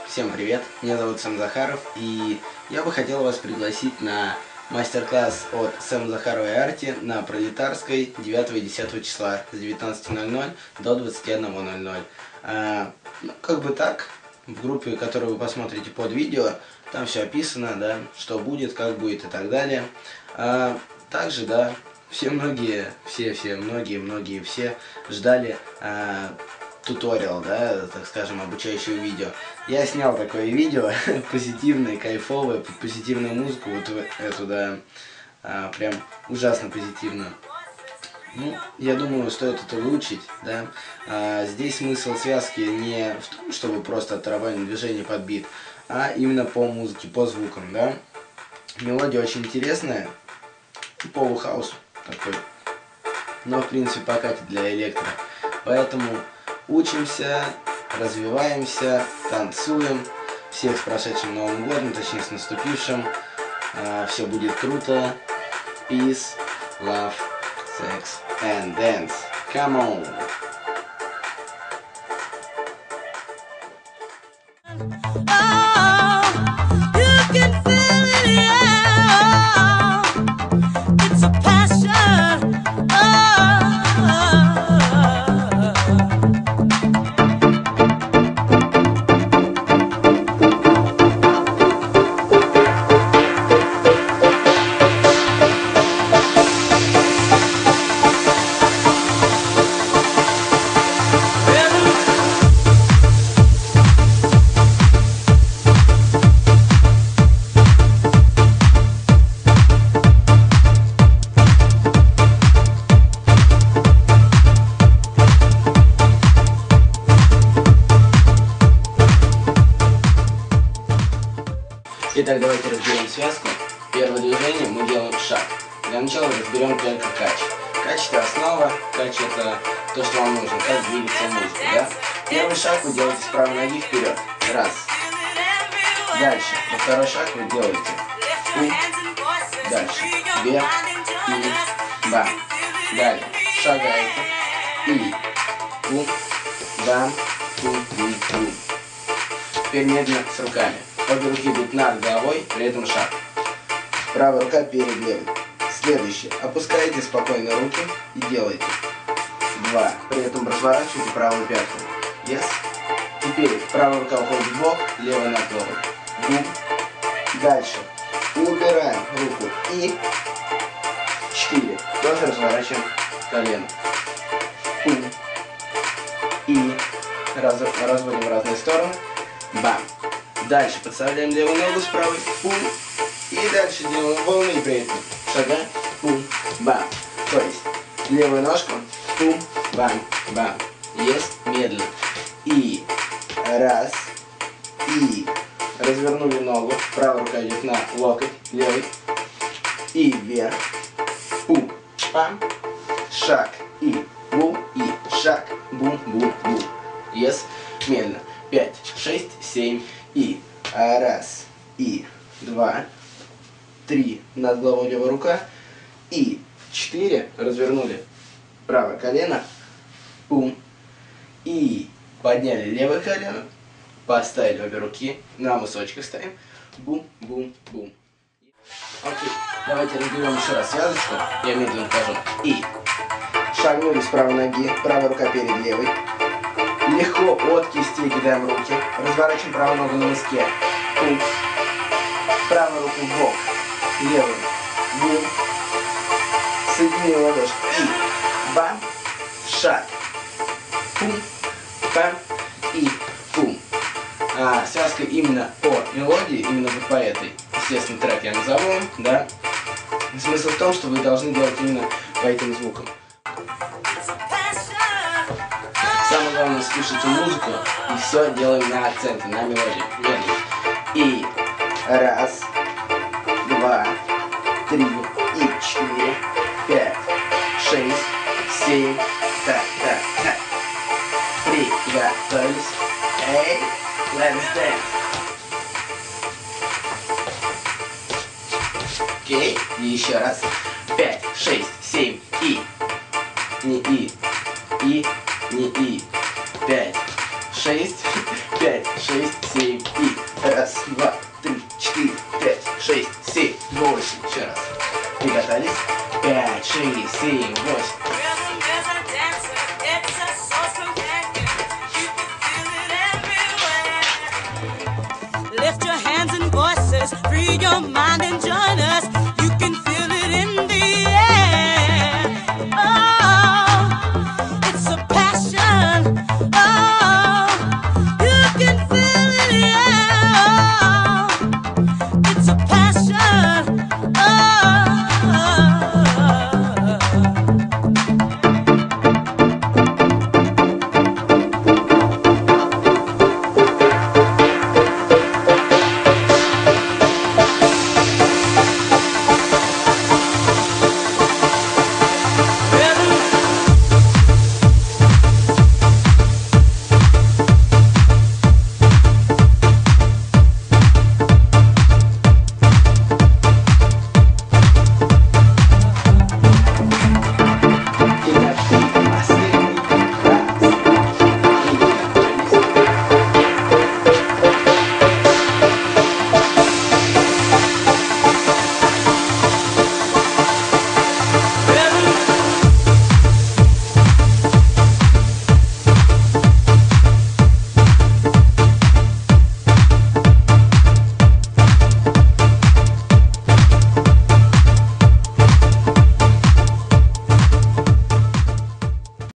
Всем привет, меня зовут Сэм Захаров, и я бы хотел вас пригласить на мастер-класс от Сэма Захаровой Арти на Пролетарской 9 и 10 числа с 19:00 до 21:00. Ну, как бы так, в группе, которую вы посмотрите под видео, там все описано, да, что будет, как будет и так далее. Также, да, все ждали туториал, да, так скажем, обучающего видео. Я снял такое видео, позитивное, кайфовое, под позитивную музыку, вот эту, да, прям ужасно позитивную. Ну, я думаю, стоит это выучить, да. Здесь смысл связки не в том, чтобы просто отрабатывать движение под бит, а именно по музыке, по звукам, да. Мелодия очень интересная, полухаус такой, но, в принципе, покатит для электро. Поэтому учимся, развиваемся, танцуем. Всех с прошедшим Новым годом, точнее с наступившим. Все будет круто. Peace, love, sex and dance. Come on! Итак, давайте разберем связку. Первое движение мы делаем шаг. Для начала разберем только кач. Кач — это основа, кач — это то, что вам нужно, как двигаться музыка, да? Первый шаг вы делаете с правой ноги вперед. Раз. Дальше. На второй шаг вы делаете у. Дальше. Вверх. И. Бам. Далее. Шагаете. И. У. Бам. У. Теперь медленно с руками. Обе руки будут над головой, при этом шаг. Правая рука перед левой. Следующее. Опускаете спокойно руки и делаете. 2. При этом разворачиваете правую пятку. Yes. Теперь правая рука уходит в бок, левая над головой. Бум. Дальше. Убираем руку и 4. Тоже разворачиваем колено. Бум. И разводим в разные стороны. Бам. Дальше подставляем левую ногу с правой, пум, и дальше делаем волны, и при этом шагаем, пум, бам. То есть левую ножку, пум, бам, бам. Есть, медленно. И раз, и развернули ногу, правая рука идет на локоть, левый, и вверх, пум, бам, шаг, и бум, и шаг, бум, бум, бум. Есть, медленно. 5, 6, 7. И раз, и 2, 3, над головой левая рука, и 4, развернули правое колено, пум, и подняли левое колено, поставили обе руки, на мысочках ставим, бум, бум, бум. Окей, давайте разберем еще раз связочку, я медленно скажу. И шагнули с правой ноги, правая рука перед левой. Легко от кисти кидаем руки. Разворачиваем правую ногу на мыске. Пум. Правую руку в бок. Левую. Бум. Соединили ладошки. И бам. Шаг. Пум. Бам. И пум. Связка именно по мелодии, именно вот по этой. Естественно, трек я назову, да. Смысл в том, что вы должны делать именно по этим звукам. Самое главное, слушайте музыку и все делаем на акценты, на мелодии. Медленно. И раз, 2, 3, и 4, 5, 6, 7. Так. Приготовились. Эй, let's dance. Окей, и еще раз. 5, 6, 7, и. Не и. И. Не и. 5, 6, 5, 6, 7 и 1, 2, 3, 4, 5, 6, 7, 8. Еще раз. Приготовились. 5, 6, 7, 8.